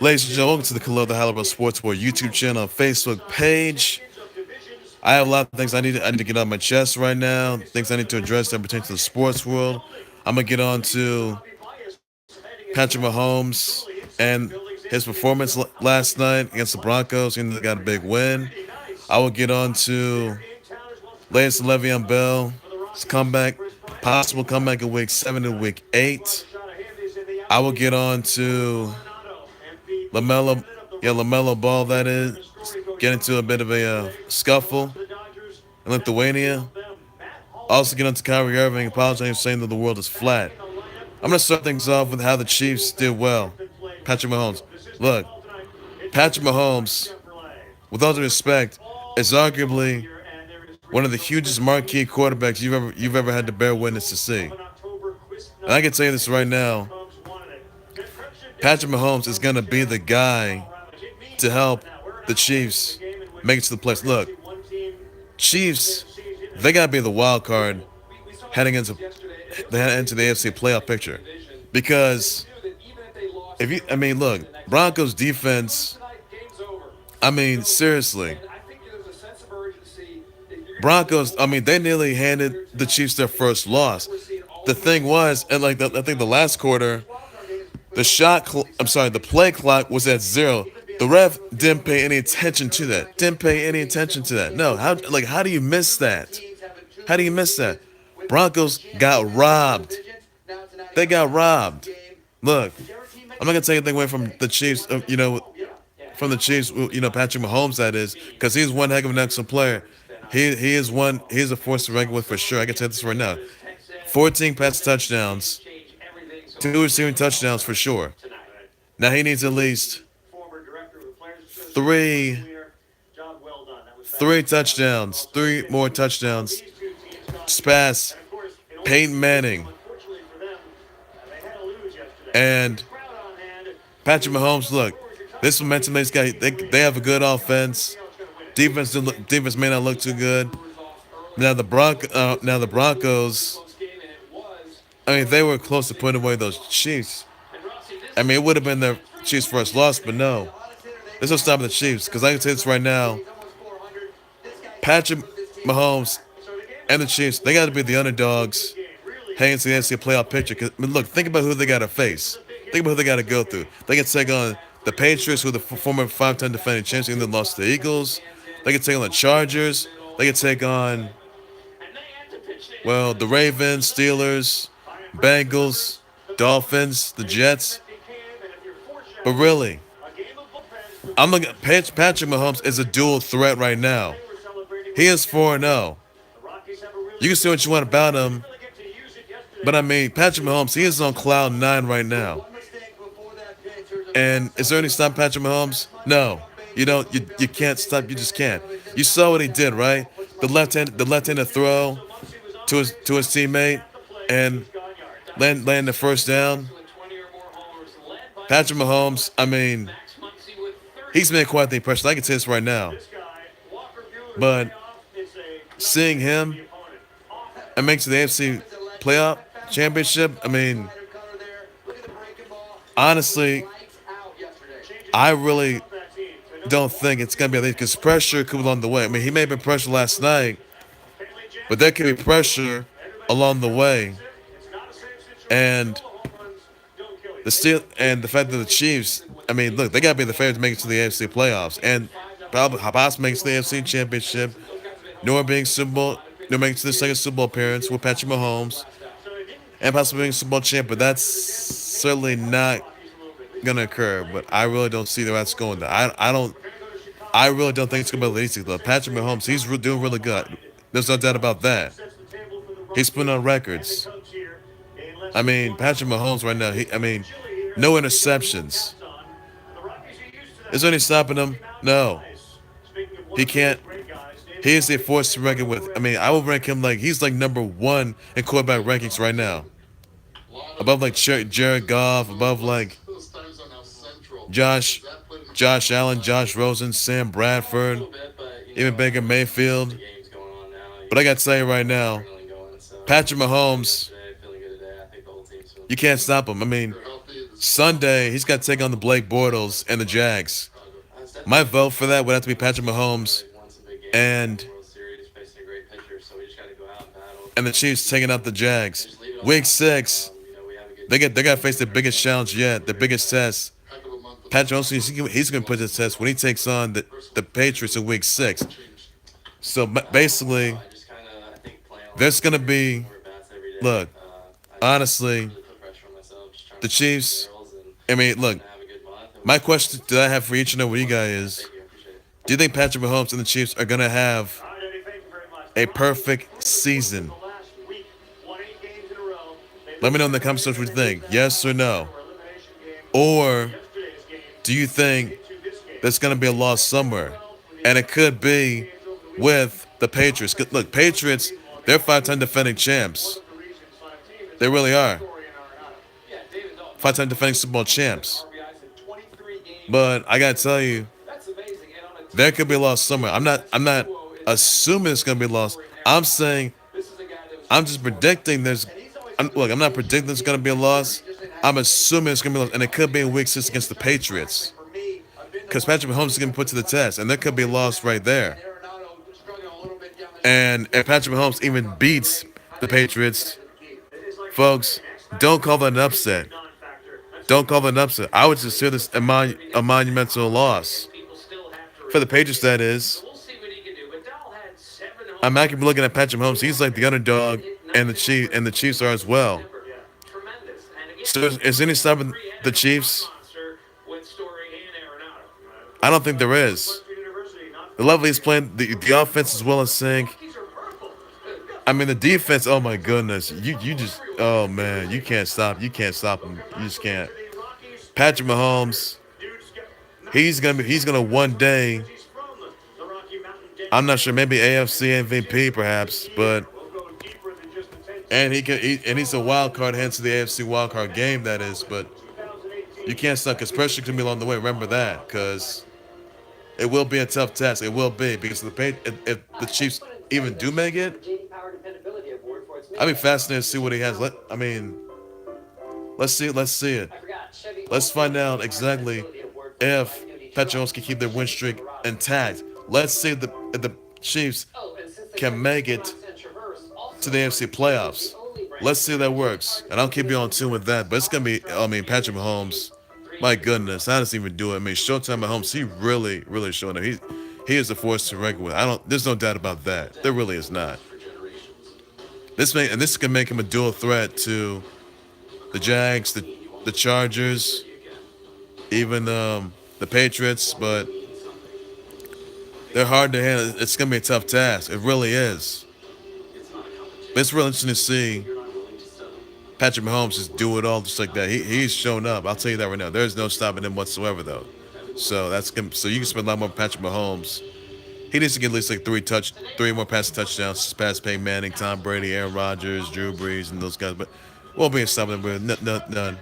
Ladies and gentlemen, welcome to the Khalil the Halliburton Sports War YouTube channel and Facebook page. I have a lot of things I need to get off my chest right now, things I need to address that pertain to the sports world. I'm gonna get on to Patrick Mahomes and his performance last night against the Broncos, and they got a big win. I will get on to latest Le'Veon Bell's comeback, possible comeback in week 7 and week 8. I will get on to Lamelo, Lamelo Ball. That is get into a bit of a scuffle in Lithuania. Also get on to Kyrie Irving, apologizing, saying that the world is flat. I'm gonna start things off with how the Chiefs did well. Patrick Mahomes. Look, Patrick Mahomes, with all due respect, is arguably one of the hugest marquee quarterbacks you've ever had to bear witness to see. And I can tell you this right now, Patrick Mahomes is gonna be the guy to help the Chiefs make it to the place. Look, Chiefs, they gotta be the wild card heading into the AFC playoff picture. Because look, Broncos defense. I mean, seriously, Broncos. I mean, they nearly handed the Chiefs their first loss. The thing was, and I think the last quarter, the play clock was at 0. The ref didn't pay any attention to that. Didn't pay any attention to that. No, how do you miss that? How do you miss that? Broncos got robbed. They got robbed. Look, I'm not gonna take anything away from the Chiefs. From the Chiefs. Patrick Mahomes. That is because he's one heck of an excellent player. He is one. He's a force to reckon with for sure. I can tell you this right now. 14 pass touchdowns, 2 receiving touchdowns for sure. Now he needs at least three, three touchdowns, 3 more touchdowns. Spass, Peyton Manning, and Patrick Mahomes. Look, this momentum this guy. They have a good offense. Defense may not look too good. Now the Broncos. I mean, they were close to putting away those Chiefs. I mean, it would have been their Chiefs' first loss, but no. There's no stopping the Chiefs because I can tell you this right now. Patrick Mahomes and the Chiefs, they got to be the underdogs heading to the NFC playoff picture. Cause, I mean, look, think about who they got to face. Think about who they got to go through. They can take on the Patriots, who are the former 5-time defending champions, and then lost to the Eagles. They can take on the Chargers. They can take on, well, the Ravens, Steelers, Bengals, Dolphins, the Jets. But really, I'm looking. Patrick Mahomes is a dual threat right now. He is 4-0. You can say what you want about him, but I mean, Patrick Mahomes, he is on cloud 9 right now. And is there any stop Patrick Mahomes? No. You don't. You can't stop. You just can't. You saw what he did, right? The left-handed throw to his teammate, and land the first down. Patrick Mahomes. I mean, he's made quite the impression. I can say this right now. But seeing him and make it to the AFC playoff championship, I mean, honestly, I really don't think it's gonna be because pressure could be along the way. I mean, he may have been pressured last night, but there could be pressure along the way, and the fact that the Chiefs. I mean, look, they gotta be the favorite to make it to the AFC playoffs, and probably possibly makes the AFC championship. Nor being Super Bowl, nor making to the second Super Bowl appearance with Patrick Mahomes, and possibly being Super Bowl champ. But that's certainly not gonna occur. But I really don't see the rats going there. I don't. I really don't think it's gonna be easy though. Patrick Mahomes, he's doing really good. There's no doubt about that. He's putting on records. I mean, Patrick Mahomes right now. I mean, no interceptions. Is there any stopping him? No. He can't. He is a force to reckon with. I mean, I will rank him he's like number 1 in quarterback rankings right now. Above Jared Goff, above Josh, Josh Allen, Josh Rosen, Sam Bradford, even Baker Mayfield. But I got to tell you right now, Patrick Mahomes, you can't stop him. I mean, Sunday, he's got to take on the Blake Bortles and the Jags. My vote for that would have to be Patrick Mahomes and the Chiefs taking out the Jags. Week 6, they got to face their biggest challenge yet, their biggest test. Patrick Mahomes, he's going to put this test when he takes on the Patriots in Week 6. So basically, there's going to be, look, honestly, the Chiefs, I mean, look, my question that I have for each and every one of you guys is, do you think Patrick Mahomes and the Chiefs are going to have a perfect season? Let me know in the comments what you think. Yes or no? Or do you think there's going to be a loss somewhere? And it could be with the Patriots. Look, Patriots, they're 5-time defending champs. They really are. 5-time defending Super Bowl champs. But I gotta tell you, there could be a loss somewhere. I'm not assuming it's gonna be lost. I'm saying, I'm just predicting look, I'm not predicting there's gonna be a loss. I'm assuming it's gonna be a loss, and it could be in Week 6 against the Patriots. Because Patrick Mahomes is gonna be put to the test, and there could be a loss right there. And if Patrick Mahomes even beats the Patriots, folks, don't call that an upset. Don't call that an upset. I would consider this a monumental loss. For the Patriots, that is. I'm actually looking at Patrick Mahomes. He's like the underdog, and the Chiefs are as well. So is any stopping the Chiefs? I don't think there is. The level he's playing, the offense is well in sync. I mean, the defense, oh my goodness. You just, oh man, you can't stop. You can't stop him. You just can't. Patrick Mahomes, he's gonna one day, I'm not sure, maybe AFC MVP perhaps, but and he's a wild card, hence the AFC wild card game, that is, but you can't stop because pressure can be along the way. Remember that, because it will be a tough test. It will be, because if the Chiefs even do make it, I'd be fascinated to see what he has. Let's see it. Let's find out exactly if Patrick Mahomes can keep their win streak intact. Let's see if the Chiefs can make it to the AFC playoffs. Let's see if that works. And I'll keep you on tune with that. But it's going to be, Patrick Mahomes, my goodness, how does he even do it? I mean, Showtime Mahomes, he really, really showing up. He is a force to reckon with. There's no doubt about that. There really is not. This can make him a dual threat to the Jags, the Chargers, even the Patriots, but they're hard to handle. It's going to be a tough task. It really is. But it's really interesting to see Patrick Mahomes just do it all just like that. He's shown up. I'll tell you that right now. There's no stopping him whatsoever, though. So you can spend a lot more Patrick Mahomes. He needs to get at least like three more passing touchdowns past Peyton Manning, Tom Brady, Aaron Rodgers, Drew Brees, and those guys. But won't be a stopping him. None.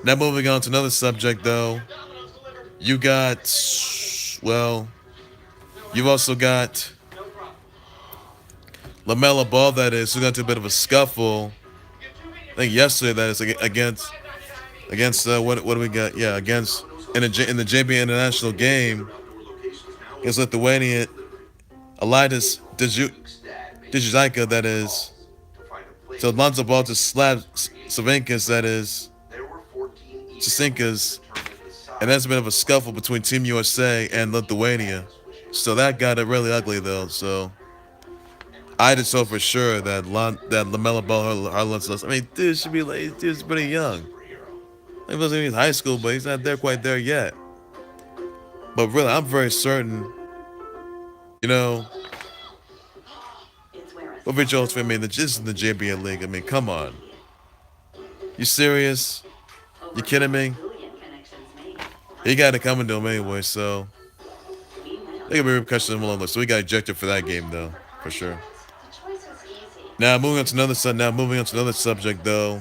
Now moving on to another subject, though. You've also got Lamelo Ball, that is, who got into a bit of a scuffle. I think yesterday, that is, against what do we got? Yeah, against in the JBA International Game against Lithuania, Alytaus Dzukija, that is. So Lonzo Ball just slapped Savinkas, that is, Sasinkas, and that's a bit of a scuffle between Team USA and Lithuania. So that got it really ugly, though. So I just know for sure that Lamelo Ball, I mean, dude should be like, dude's pretty young. He wasn't even in high school, but he's not quite there yet. But really, I'm very certain, what Rich Jones, I mean, this is the JBA League. I mean, come on. You serious? You kidding me? He got it coming to him anyway, so there could be repercussions along the way. So we got ejected for that game, though, for sure. Now moving on to another subject, though.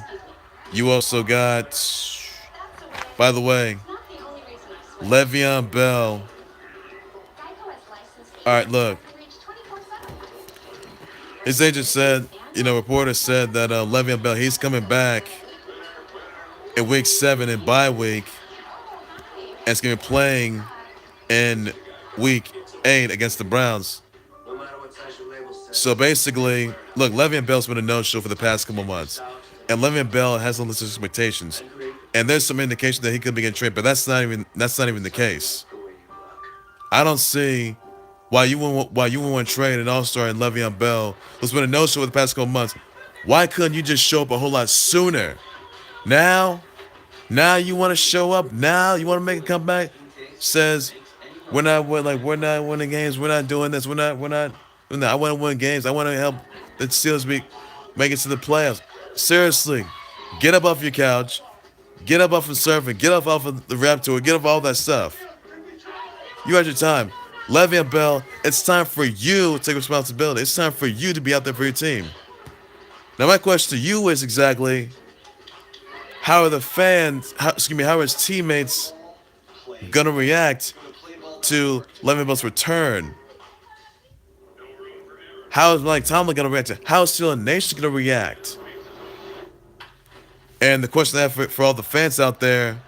You also got, by the way, Le'Veon Bell. All right, look. His agent said, reporters said that Le'Veon Bell, he's coming back in week 7 in bye week, and it's going to be playing in week 8 against the Browns. So basically, look, Le'Veon Bell's been a no-show for the past couple months, and Le'Veon Bell has unrealistic expectations, and there's some indication that he could be getting traded, but that's not even the case. I don't see why you wouldn't want to trade an all-star in Le'Veon Bell, who's been a no-show for the past couple months. Why couldn't you just show up a whole lot sooner? Now, now you want to show up. Now you want to make a comeback. Says we're not winning games. We're not doing this. I want to win games. I want to help the Steelers make it to the playoffs. Seriously, get up off your couch. Get up off of surfing. Get up off of the rap tour. Get up all that stuff. You had your time. Le'Veon Bell, it's time for you to take responsibility. It's time for you to be out there for your team. Now, my question to you is exactly, how are the fans, how are his teammates going to react to Le'Veon Bell's return? How is Mike Tomlin going to react? How is Steelers Nation going to react? And the question I have for all the fans out there,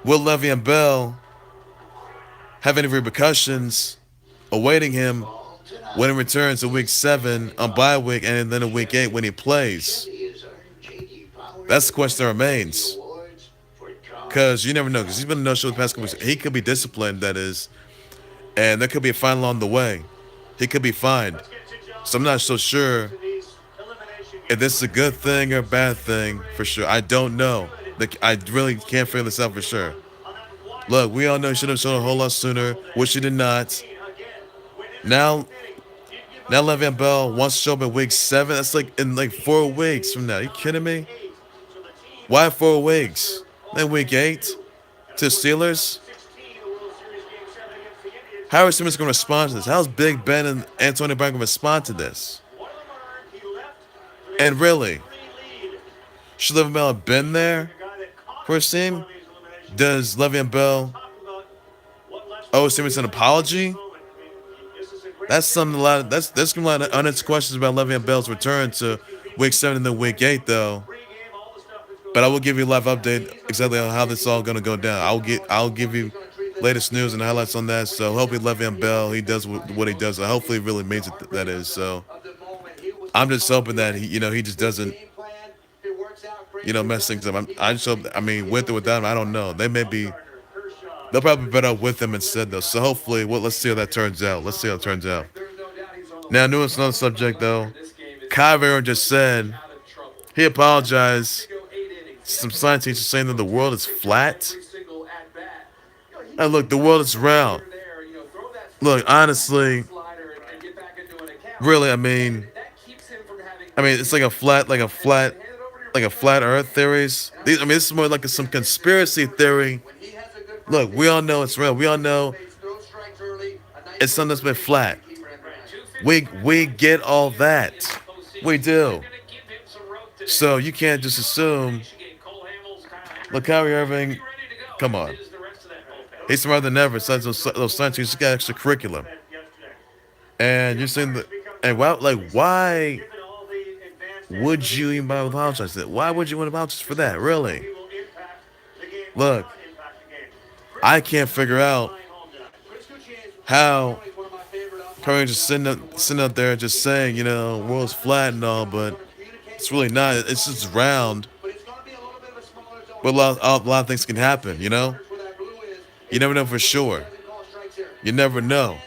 will Le'Veon Bell have any repercussions awaiting him when he returns in week 7 on bye week and then in week 8 when he plays? That's the question that remains. Because you never know, because he's been a no-show the past couple weeks. He could be disciplined, that is, and there could be a fine along the way. He could be fined. So I'm not so sure if this is a good thing or a bad thing for sure. I don't know. I really can't figure this out for sure. Look, we all know he should have shown a whole lot sooner, which he did not. Now Le'Veon Bell wants to show up in week 7. That's like in 4 weeks from now. Are you kidding me? Why 4 weeks? Then week 8 to Steelers? How are Simmons going to respond to this? How's Big Ben and Antonio Brown going to respond to this? And really, should Le'Veon Bell have been there for his team? Does Le'Veon Bell owe Simmons an apology? That's there's gonna be a lot of unanswered questions about Le'Veon Bell's return to week 7 and then week 8 though. But I will give you a live update exactly on how this is all gonna go down. I'll give you latest news and highlights on that. So hopefully Le'Veon Bell, he does what he does. Hopefully he really means it, that is. So I'm just hoping that he just doesn't mess things up. I just hope, with or without him, I don't know. They'll probably be better with him instead, though. So hopefully, let's see how that turns out. Now, another subject, though. Kyrie Irving just said he apologized to some science teachers saying that the world is flat. And look, the world is round. Look, honestly, really, it's like a flat Earth theories. This is more like some conspiracy theory. Look, we all know it's real. We all know it's something that's been flat. We get all that. We do. So you can't just assume. Look, Kyrie Irving, come on. He's smarter than ever. Besides those science, he's got extra curriculum. And you're saying that, and why would you even apologize for that? Why would you want to apologize for that? Really? Look, I can't figure out how Curry just sitting up there just saying, world's flat and all, but it's really not. It's just round. But a lot of things can happen, You never know for sure. You never know.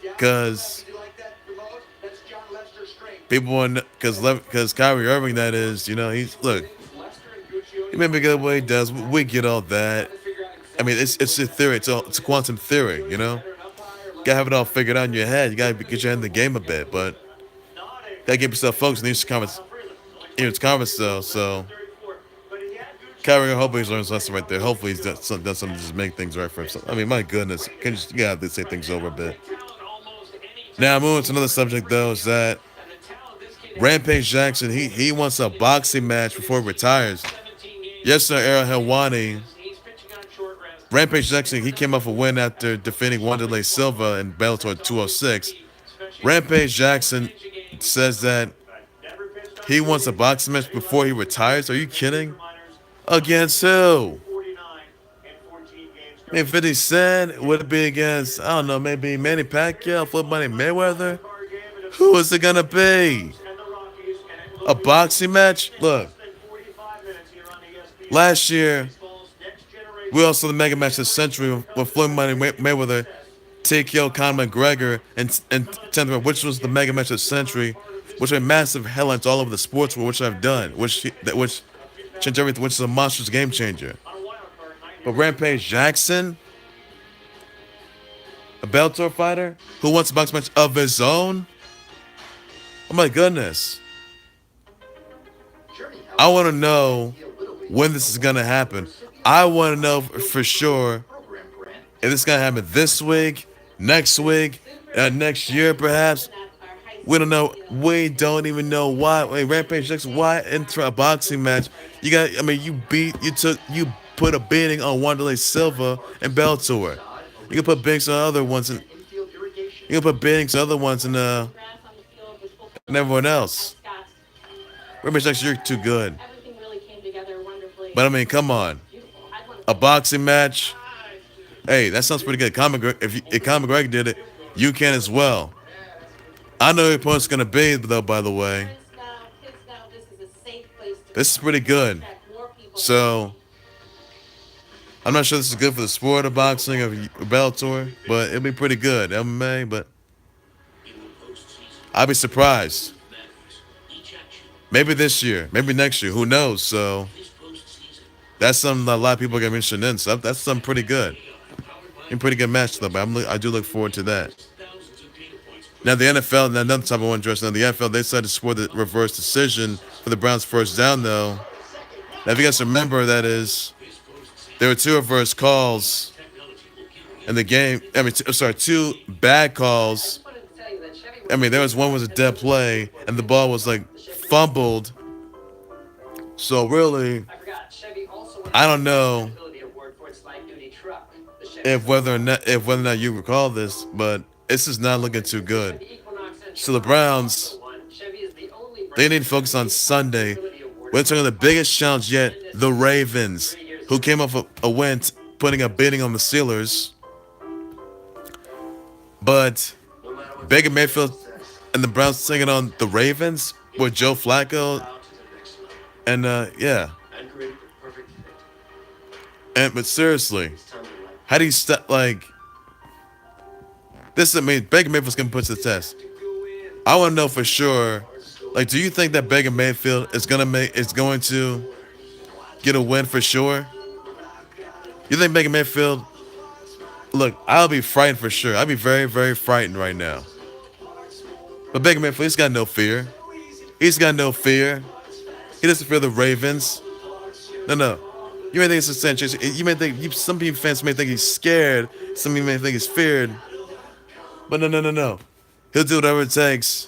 Because because Kyrie Irving, that is, he may be good at what he does. We get all that. It's a theory. It's a quantum theory, You gotta have it all figured out in your head. You gotta get your head in the game a bit, but gotta get yourself focused in each conference though. So Kyrie, hopefully he's learned his lesson right there. Hopefully he's done something to just make things right for himself. My goodness, you gotta say things over a bit. Now moving to another subject though is that Rampage Jackson, he wants a boxing match before he retires. Yesterday, Ariel Helwani, Rampage Jackson, he came off a win after defeating Wanderlei Silva in Bellator 206. Rampage Jackson says that He wants a boxing match before he retires? Are you kidding? Against who? I mean, 50 Cent would it be against, I don't know, maybe Manny Pacquiao, Floyd Money Mayweather? Who is it gonna be? A boxing match? Look, last year we also the mega match of the century with Floyd Money Mayweather, TKO Conor McGregor, and 10th, which was the mega match of the century, which are massive headlines all over the sports world, which I've done, which changed everything, which is a monstrous game changer. But Rampage Jackson, a Bellator fighter who wants a boxing match of his own. Oh my goodness! I want to know when this is gonna happen. I want to know for sure if this is gonna happen this week, next week, next year, perhaps. We don't know. We don't even know why. Wait, Rampage Jackson, why enter a boxing match? You got. I mean, you put a beating on Wanderlei Silva and Bellator. You can put beatings on other ones, and you can put beatings on other ones, and everyone else. Rampage Jackson, you're too good. But I mean, come on, a boxing match. Hey, that sounds pretty good. If Conor McGregor did it, you can as well. I know your opponent's gonna be though. By the way, this is pretty good. So I'm not sure this is good for the sport of boxing or Bellator, but it'll be pretty good. MMA, but I'll be surprised. Maybe this year, maybe next year. Who knows? So that's something that a lot of people are gonna be interested in. So that's something pretty good. A pretty good match though. But I do look forward to that. Now the NFL, now another topic I want to address. Now the NFL, they decided to support the reverse decision for the Browns' first down, though. Now if you guys remember, that is, there were two reverse calls in the game. I mean, two bad calls. I mean, there was one was a dead play, and the ball was like fumbled. So really, I don't know if whether or not you recall this, but this is not looking too good. So the Browns, they need to focus on Sunday. We're talking the biggest challenge yet, the Ravens, who came off a win, putting a beating on the Steelers. But Baker Mayfield and the Browns taking on the Ravens with Joe Flacco. And yeah. But seriously, how do you this is, I mean, Baker Mayfield's gonna put to the test. I want to know for sure. Like, do you think that Baker Mayfield is going to get a win for sure? You think Baker Mayfield? Look, I'll be frightened for sure. I'll be very, very frightened right now. But Baker Mayfield, he's got no fear. He's got no fear. He doesn't fear the Ravens. No. You may think it's a sensation. You may think some people fans may think he's scared. Some people may think he's feared. But no. He'll do whatever it takes.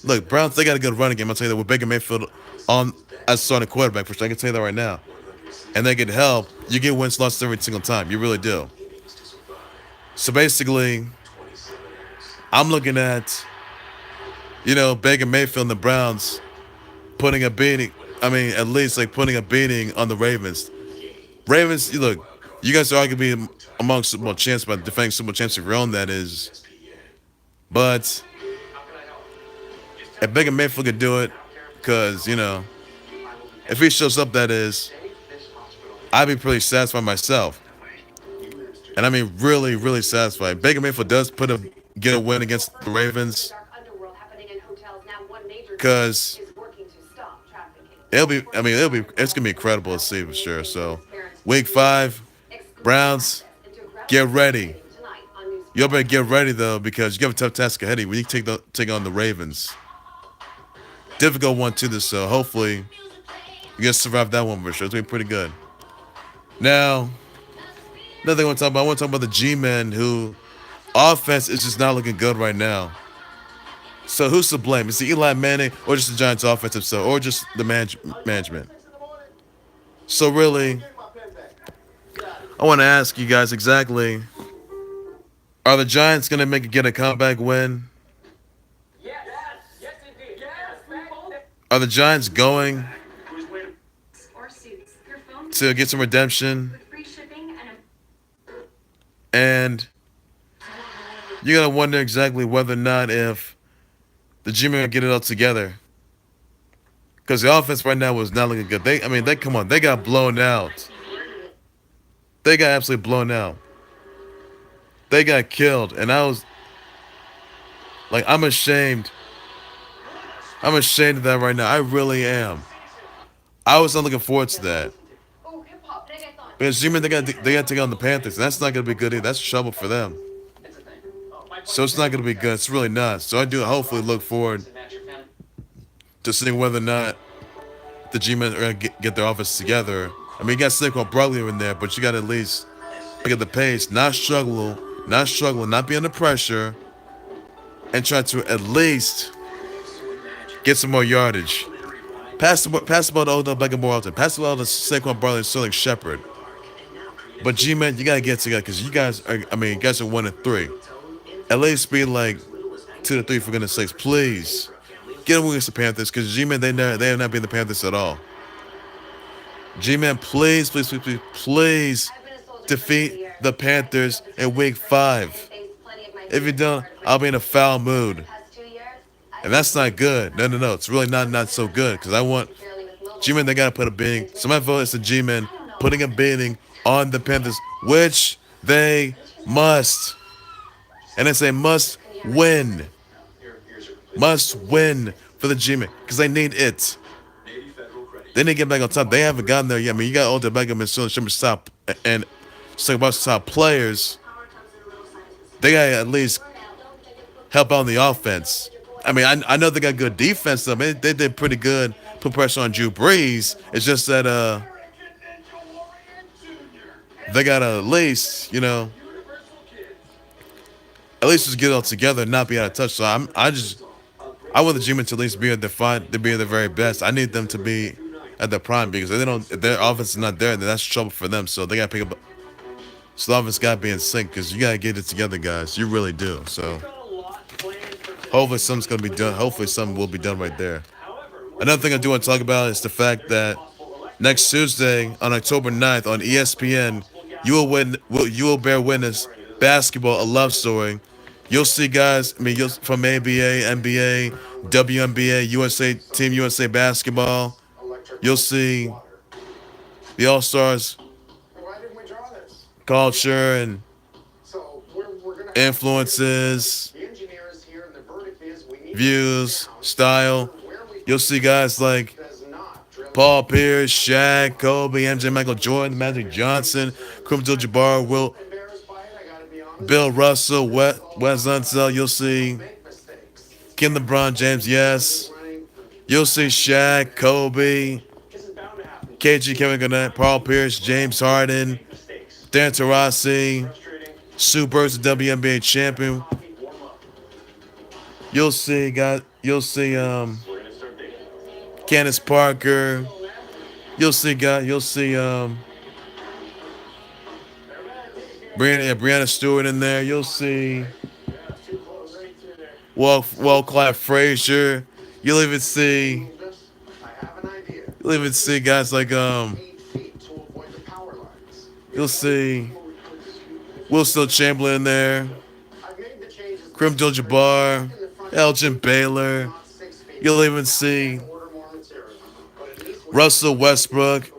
Look, Browns, they got a good running game. I'll tell you that with Baker Mayfield on as starting quarterback, for sure. I can tell you that right now. And they get help. You get wins, losses every single time. You really do. So basically, I'm looking at, Baker Mayfield and the Browns putting a beating. I mean, at least like putting a beating on the Ravens. Ravens, look, you guys are arguably among Super Bowl champs, but defending Super Bowl champs of your own, that is. But if Baker Mayfield could do it, because, if he shows up, that is, I'd be pretty satisfied myself. And I mean, really, really satisfied. Baker Mayfield does get a win against the Ravens, because it's gonna be incredible to see for sure. So, Week 5, Browns, get ready. You better get ready though, because you have a tough task ahead of you when you take on the Ravens. Difficult one too, this so hopefully you guys survive that one for sure. It's gonna be pretty good. Now, another thing I want to talk about the G-Men, who offense is just not looking good right now. So who's to blame? Is it Eli Manning or just the Giants' offensive side, or just the management? So really, I want to ask you guys exactly: are the Giants going to get a comeback win? Are the Giants going to get some redemption? And you gotta wonder exactly whether or not if the G-Men gonna get it all together. Because the offense right now was not looking good. They come on, they got blown out. They got absolutely blown out. They got killed, and I was like, I'm ashamed. I'm ashamed of that right now. I really am. I was not looking forward to that. Because G-Men, they got to take on the Panthers, and that's not gonna be good either. That's trouble for them. So it's not gonna be good. It's really not. So I do hopefully look forward to seeing whether or not the G-Men are gonna get their offense together. I mean, you got Saquon Barkley in there, but you got to at least pick up the pace, not be under pressure, and try to at least get some more yardage. Pass the ball to Odell Beckham more often. Pass the ball to Saquon Barkley and Sterling Shepard. But G-Man, you gotta get together because you guys are. I mean, you guys are 1-3. At least be like 2-3 for goodness sakes, please. Get them against the Panthers because G-Man they have not been the Panthers at all. G-Man, please defeat the Panthers in Week 5. If you don't, I'll be in a foul mood. And that's not good. No. It's really not so good because I want G-Men, they got to put a beating. So my vote is the G-Men putting a beating on the Panthers, which they must. And it's a must win. Must win for the G-Men because they need it. They need to get back on top. They haven't gotten there yet. I mean, you got Odell Beckham and Sterling Shepard top and about top players. They got to at least help out on the offense. I mean, I know they got good defense, though. They did pretty good. Put pressure on Drew Brees. It's just that they got to at least, at least just get it all together and not be out of touch. So I want the G-Men to at least be at their very best. I need them to be at their prime because if their offense is not there, then that's trouble for them. So they got to pick up. So the offense got to be in sync because you got to get it together, guys. You really do. So hopefully something's going to be done. Hopefully something will be done right there. Another thing I do want to talk about is the fact that next Tuesday on October 9th on ESPN, you will bear witness basketball, a love story. You'll see guys, from ABA, NBA, WNBA, USA, Team USA basketball. You'll see the All-Stars culture and influences, views, style. You'll see guys like Paul Pierce, Shaq, Kobe, MJ, Michael Jordan, Magic Johnson, Kareem Abdul-Jabbar, Bill Russell, Wes Unseld. You'll see Kim LeBron James, yes. You'll see Shaq, Kobe, KG, Kevin Garnett, Paul Pierce, James Harden, Dan Taurasi, Sue Bird, the WNBA champion. You'll see Candace Parker. You'll see Brianna Stewart in there. You'll see Clyde Frazier. You'll even see guys like you'll see Will Still Chamberlain in there. Kareem Abdul-Jabbar, Elgin Baylor. You'll even see Russell Westbrook,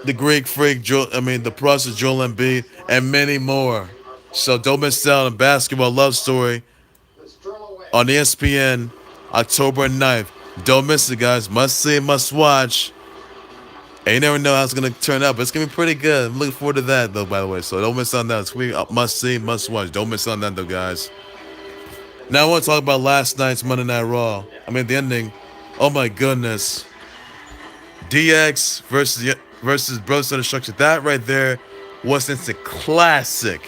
the Greek Freak, the process Joel Embiid, and many more. So don't miss out on Basketball Love Story on ESPN October 9th. Don't miss it, guys. Must see, must watch. And you never know how it's going to turn out, but it's going to be pretty good. I'm looking forward to that, though, by the way. So don't miss on that. It's must see, must watch. Don't miss on that, though, guys. Now I want to talk about last night's Monday Night Raw. The ending. Oh, my goodness. DX versus Brothers of Destruction. That right there was instant classic.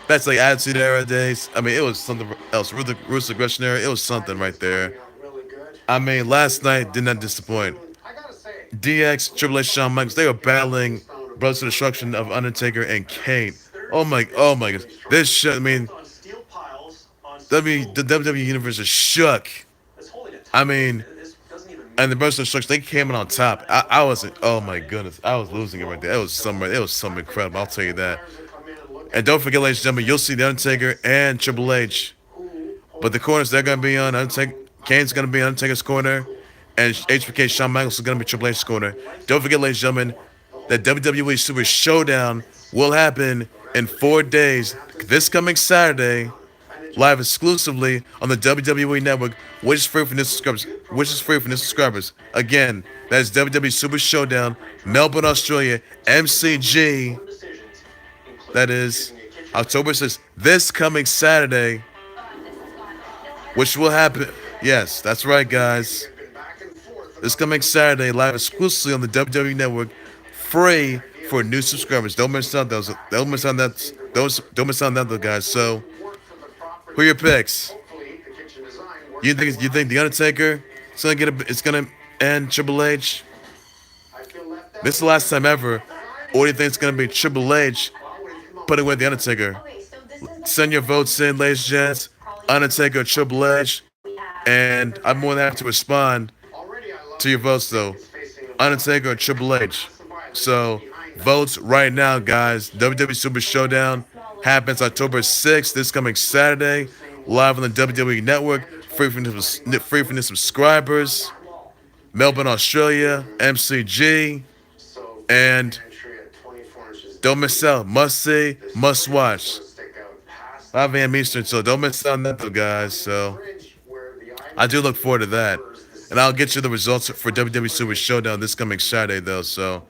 That's like Attitude Era days. It was something else. Ruthless Aggression Era. It was something right there. Last night did not disappoint. DX, Triple H, Shawn Michaels, they were battling Brothers of Destruction of Undertaker and Kane. Oh my goodness. This shit, the WWE Universe is shook. And the burst instructions, they came in on top. I was, oh my goodness, I was losing it right there. It was something incredible. I'll tell you that. And don't forget, ladies and gentlemen, you'll see the Undertaker and Triple H. But the corners they're gonna be on, Undertaker, Kane's gonna be on Undertaker's corner, and HBK Shawn Michaels is gonna be Triple H's corner. Don't forget, ladies and gentlemen, that WWE Super Showdown will happen in 4 days. This coming Saturday, live exclusively on the WWE Network, which is free for new subscribers. Again, that is WWE Super Showdown, Melbourne, Australia, MCG. That is October 6th. This coming Saturday, which will happen. Yes, that's right, guys. This coming Saturday, live exclusively on the WWE Network, free for new subscribers. Don't miss out those. Don't miss out that. Don't miss out on that, though, guys. So, who are your picks? You think the Undertaker is gonna it's gonna end Triple H? This is the last time ever. Or do you think it's gonna be Triple H putting away the Undertaker? Send your votes in, ladies and gents. Undertaker, Triple H, and I'm more than happy to respond to your votes, though. Undertaker or Triple H. So, votes right now, guys. WWE Super Showdown happens October 6th, this coming Saturday, live on the WWE Network, free for new subscribers. Melbourne, Australia, MCG, and don't miss out. Must see, must watch. 5 a.m. Eastern, so don't miss out on that, though, guys. So, I do look forward to that. And I'll get you the results for WWE Super Showdown this coming Saturday, though. So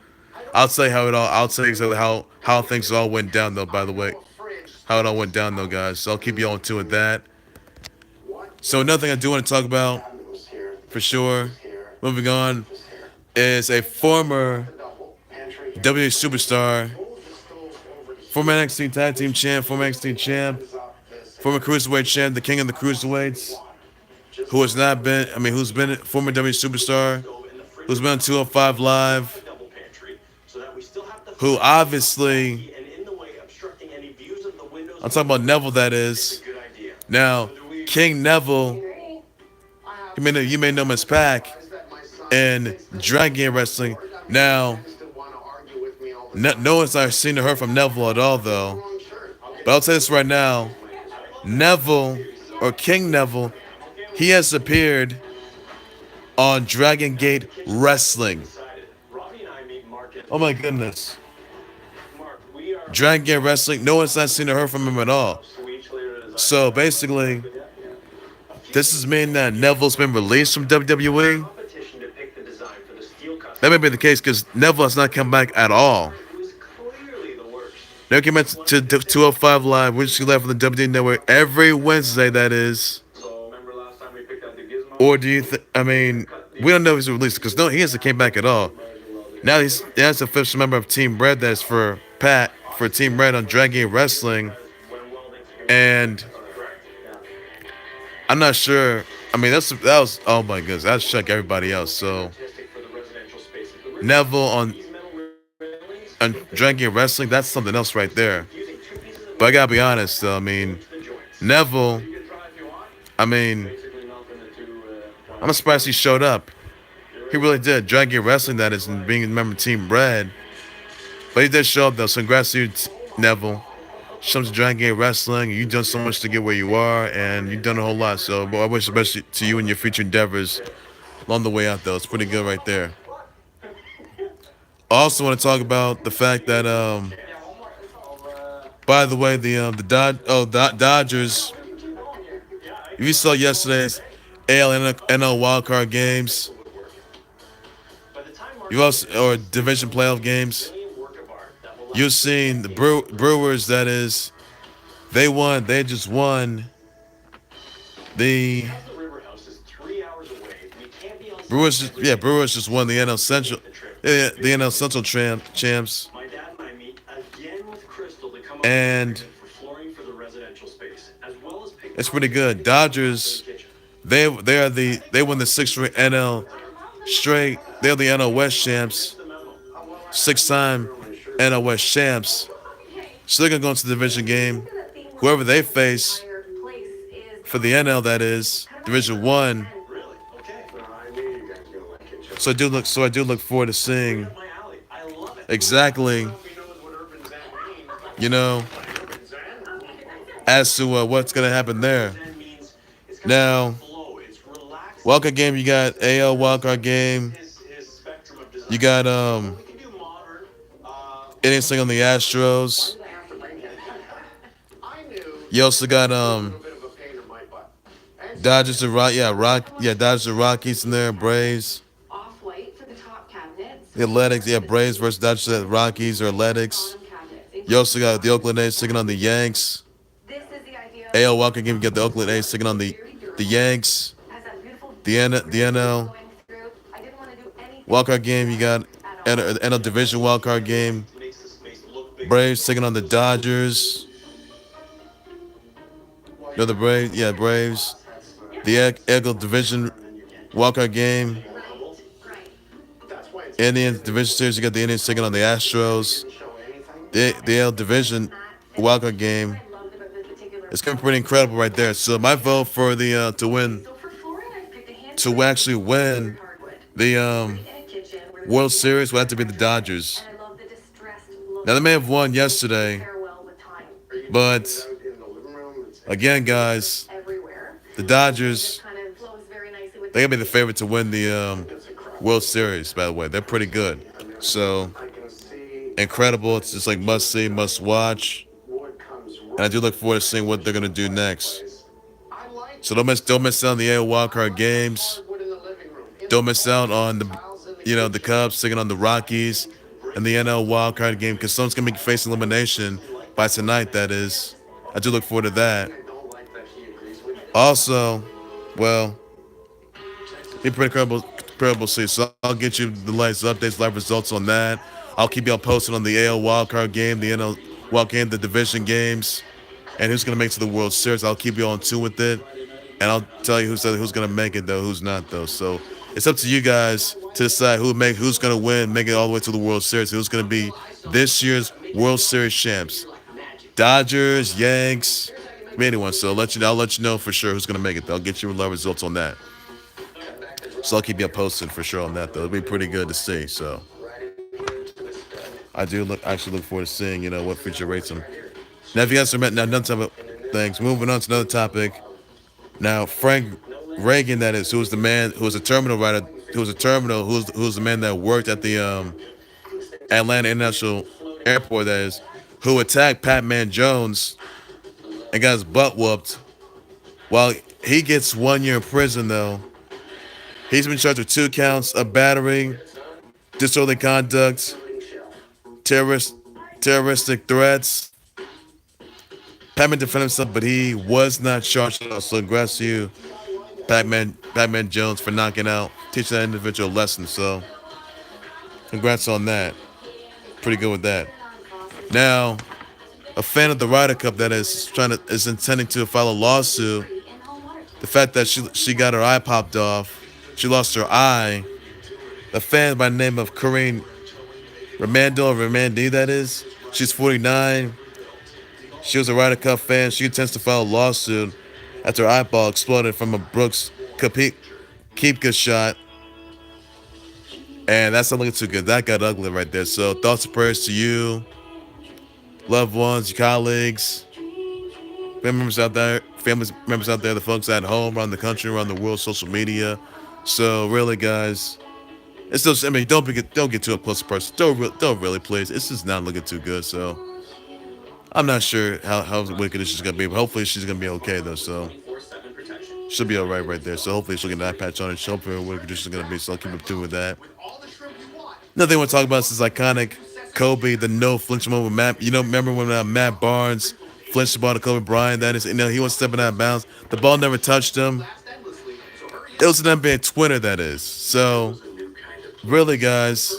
I'll tell you I'll tell you exactly how things all went down, though. By the way, how it all went down, though, guys. So I'll keep you on to with that. So another thing I do want to talk about, for sure, moving on, is a former WWE superstar, former NXT Tag Team Champ, former NXT Champ, former Cruiserweight Champ, the King of the Cruiserweights, who has not been, who's been a former WWE superstar, who's been on 205 Live, who obviously, I'm talking about Neville, that is. Now, King Neville, you may know him as Pac in DragonGate Wrestling. Now, no one's not seen or heard from Neville at all, though. But I'll tell you this right now, Neville, or King Neville, he has appeared on DragonGate Wrestling. Oh my goodness. DragonGate Wrestling, no one's not seen or heard from him at all. So basically, this is meaning that Neville's been released from WWE. That may be the case because Neville has not come back at all. Never came back to 205 Live, which he left on the WWE Network every Wednesday, that is. Or do you think, we don't know if he's released because no, he hasn't came back at all. Now he's the official member of Team Red, that's for Team Red on DragonGate Wrestling. And I'm not sure. That was oh my goodness, that shook everybody else. So Neville on DragonGate Wrestling, that's something else right there. But I gotta be honest, though, Neville, I'm surprised he showed up. He really did. DragonGate Wrestling, that is, and being a member of Team Red. But he did show up, though, so congrats to you, Neville. Show up to DragonGate Wrestling. You've done so much to get where you are, and you've done a whole lot. So I wish the best to you and your future endeavors along the way out, though. It's pretty good right there. I also want to talk about the fact that, by the way, the Dodgers, if you saw yesterday's AL NL wildcard games, you also, or division playoff games, you've seen the Brewers, that is, they just won the Brewers just won the NL Central. The NL Central champs, and it's pretty good. Dodgers, they won the 6th NL straight. They're the NL West champs, 6-time NL West champs. So they're gonna go into the division game. Whoever they face for the NL, that is Division 1. I do look forward to seeing exactly, you know, as to what's gonna happen there. Now, wildcard game, you got AL wildcard game. You got anything on the Astros. You also got Dodgers and Dodgers and Rockies in there, Braves. The Athletics, Braves versus Dodgers, Rockies or Athletics. You also got the Oakland A's taking on the Yanks. AL Walker game, you got the Oakland A's taking on the Yanks. The NL wildcard game, you got NL Division wildcard game. Braves taking on the Dodgers. No, the Braves. The Eagle Division wildcard game. Indians Division Series, you got the Indians taking on the Astros. The AL Division wildcard game. It's gonna be pretty incredible right there. So my vote for the to actually win the World Series would have to be the Dodgers. Now they may have won yesterday, but again, guys, the Dodgers, they gotta be the favorite to win the World Series. By the way, they're pretty good. So incredible. It's just like must see, must watch. And I do look forward to seeing what they're gonna do next. So don't miss out on the AL wildcard games. Don't miss out on the Cubs taking on the Rockies and the NL wildcard game because someone's gonna be facing elimination by tonight. That is, I do look forward to that. Also, well, be pretty incredible see. So I'll get you the latest updates, live results on that. I'll keep y'all posted on the AL wildcard game, the NL wild game, the division games, and who's gonna make it to the World Series. I'll keep you on tune with it, and I'll tell you who's gonna make it though, who's not though. So it's up to you guys to decide who's gonna win, make it all the way to the World Series. Who's gonna be this year's World Series champs? Dodgers, Yanks, anyone. So I'll let you know for sure who's gonna make it. I'll get you live results on that. So I'll keep you posted for sure on that though. It'll be pretty good to see. So I do actually look forward to seeing what future rates them. Now if you guys are now done some things, moving on to another topic. Now Frank Reagan, that is, who was the man, who was a terminal rider, who was the man that worked at the Atlanta International Airport, that is, who attacked PacMan Jones and got his butt whooped. While he gets 1 year in prison, though, he's been charged with 2 counts of battery, disorderly conduct, terroristic threats. PacMan defended himself, but he was not charged at all. So congrats to you, PacMan Jones, for teaching that individual a lesson. So congrats on that. Pretty good with that. Now, a fan of the Ryder Cup that is intending to file a lawsuit. The fact that she got her eye popped off, she lost her eye. A fan by the name of Corine Remandle, that is. She's 49. She was a Ryder Cup fan. She intends to file a lawsuit after her eyeball exploded from a Brooks Koepka shot. And that's not looking too good. That got ugly right there. So thoughts and prayers to you, loved ones, your colleagues, family members out there, the folks at home, around the country, around the world, social media. So really, guys, it's still. I mean, don't get too up close to person. Don't really, please. It's just not looking too good. So I'm not sure how wicked she's gonna be, but hopefully she's gonna be okay though. So she'll be all right there. So hopefully she'll get an eye patch on it. She'll be what conditions gonna be. So I'll keep up to with that. Another thing I want to talk about is this iconic Kobe, the no flinch moment with Matt. Remember when Matt Barnes flinched the ball to Kobe Bryant? That is, he was stepping out of bounds. The ball never touched him. It was an NBA Twitter, that is. So, really, guys,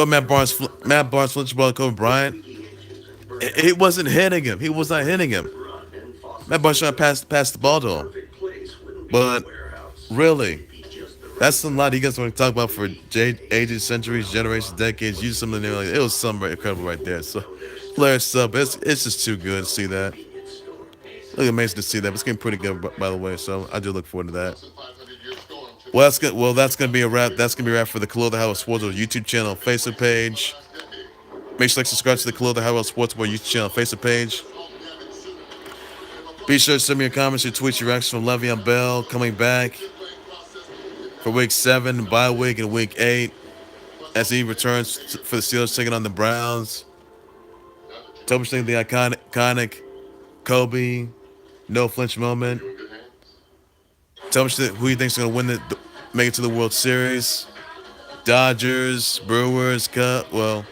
Matt Barnes flinched the ball to Kobe Bryant. It wasn't hitting him. He was not hitting him. Matt Barnes trying to pass the ball to him. But, really, that's a lot you guys want to talk about for ages, centuries, generations, decades. Use something there. It was something incredible right there. So, player sub, it's just too good to see that. Look amazing to see that. It's getting pretty good, by the way. So I do look forward to that. That's gonna be a wrap. That's gonna be a wrap for the Khalil the Highway Sports World YouTube channel, Facebook page. Make sure to subscribe to the Khalil the Highway Sports World YouTube channel, Facebook page. Be sure to send me your comments, your tweets, your reactions from Le'Veon Bell coming back for Week 7, bye week, and Week 8 as he returns for the Steelers taking on the Browns. Tell me what you think of the iconic Kobe no flinch moment. Tell me who you think's gonna win make it to the World Series. Dodgers, Brewers, Cubs. Well,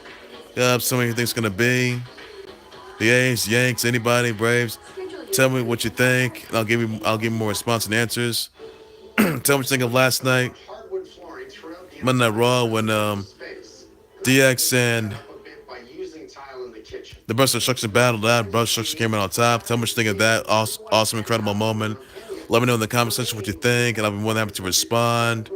somebody who think's gonna be the A's, Yanks, anybody, Braves. Tell me what you think, and I'll give you more response and answers. Tell me what you think of last night, Monday Night Raw, when DX and the Brush Destruction battled out. Brush Destruction came out on top. Tell me what you think of that awesome, incredible moment. Let me know in the comment section what you think, and I'll be more than happy to respond.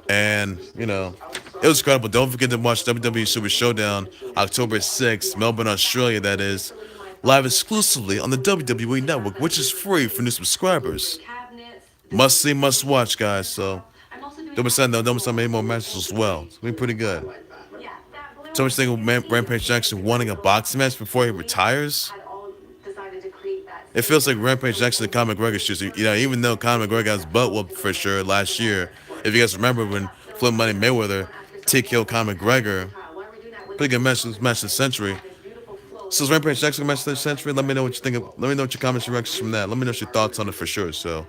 And, it was incredible. Don't forget to watch WWE Super Showdown October 6th, Melbourne, Australia, that is, live exclusively on the WWE Network, which is free for new subscribers. Must see, must watch, guys. So, don't miss out. Don't miss out many more matches as well. It's going to be pretty good. So much thing with Rampage Jackson wanting a boxing match before he retires. It feels like Rampage Jackson and Conor McGregor shoes. Even though Conor McGregor got his butt whooped for sure last year. If you guys remember when Flip Money Mayweather TKO'd Conor McGregor, pretty good match of the century. So is Rampage Jackson match of the century? Let me know what you think. Let me know what your comments and reactions from that. Let me know your thoughts on it for sure. So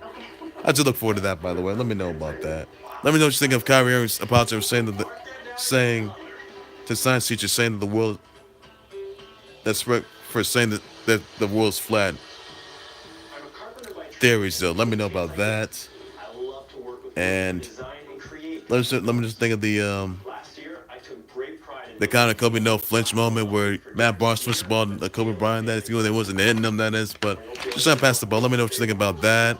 I do look forward to that. By the way, let me know about that. Let me know what you think of Kyrie Irving's apology for saying to science teachers saying that the world for saying that the world's flat. Theories though. Let me know about that. And let me just think of the kind of Kobe no flinch moment where Matt Barnes switched the ball to Kobe Bryant. That is, they wasn't hitting them. That is, but just trying to pass the ball. Let me know what you think about that.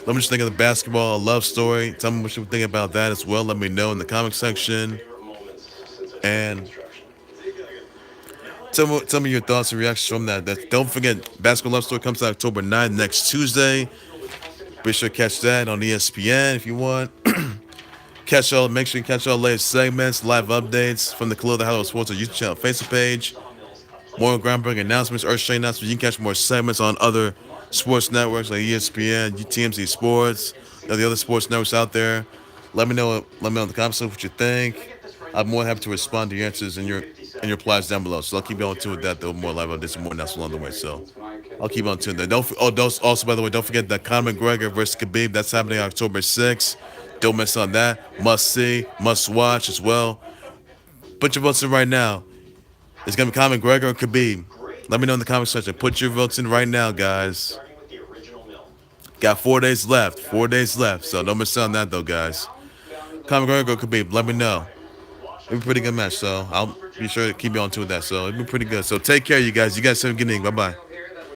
Let me just think of the basketball love story. Tell me what you think about that as well. Let me know in the comment section. And tell me your thoughts and reactions from that. Don't forget, Basketball Love Story comes out October 9th, next Tuesday. Be sure to catch that on ESPN if you want. Make sure you catch all the latest segments, live updates from the Khalil the Highway Sports YouTube channel, Facebook page. More groundbreaking announcements, earth-shattering announcements. You can catch more segments on other sports networks like ESPN, TMZ Sports, the other sports networks out there. Let me know in the comments what you think. I'm more than happy to respond to your answers and your replies down below. So I'll keep on to that. There'll be more live updates and more announcements along the way. So I'll keep on to that. Also, by the way, don't forget that Conor McGregor versus Khabib. That's happening October 6th. Don't miss on that. Must see, must watch as well. Put your votes in right now. It's gonna be Conor McGregor or Khabib. Let me know in the comment section. Put your votes in right now, guys. Got 4 days left. 4 days left. So don't miss out on that though, guys. Conor McGregor or Khabib. Let me know. It'll be a pretty good match, so I'll be sure to keep you on to that. So it'll be pretty good. So take care, you guys. You guys have a good evening. Bye-bye.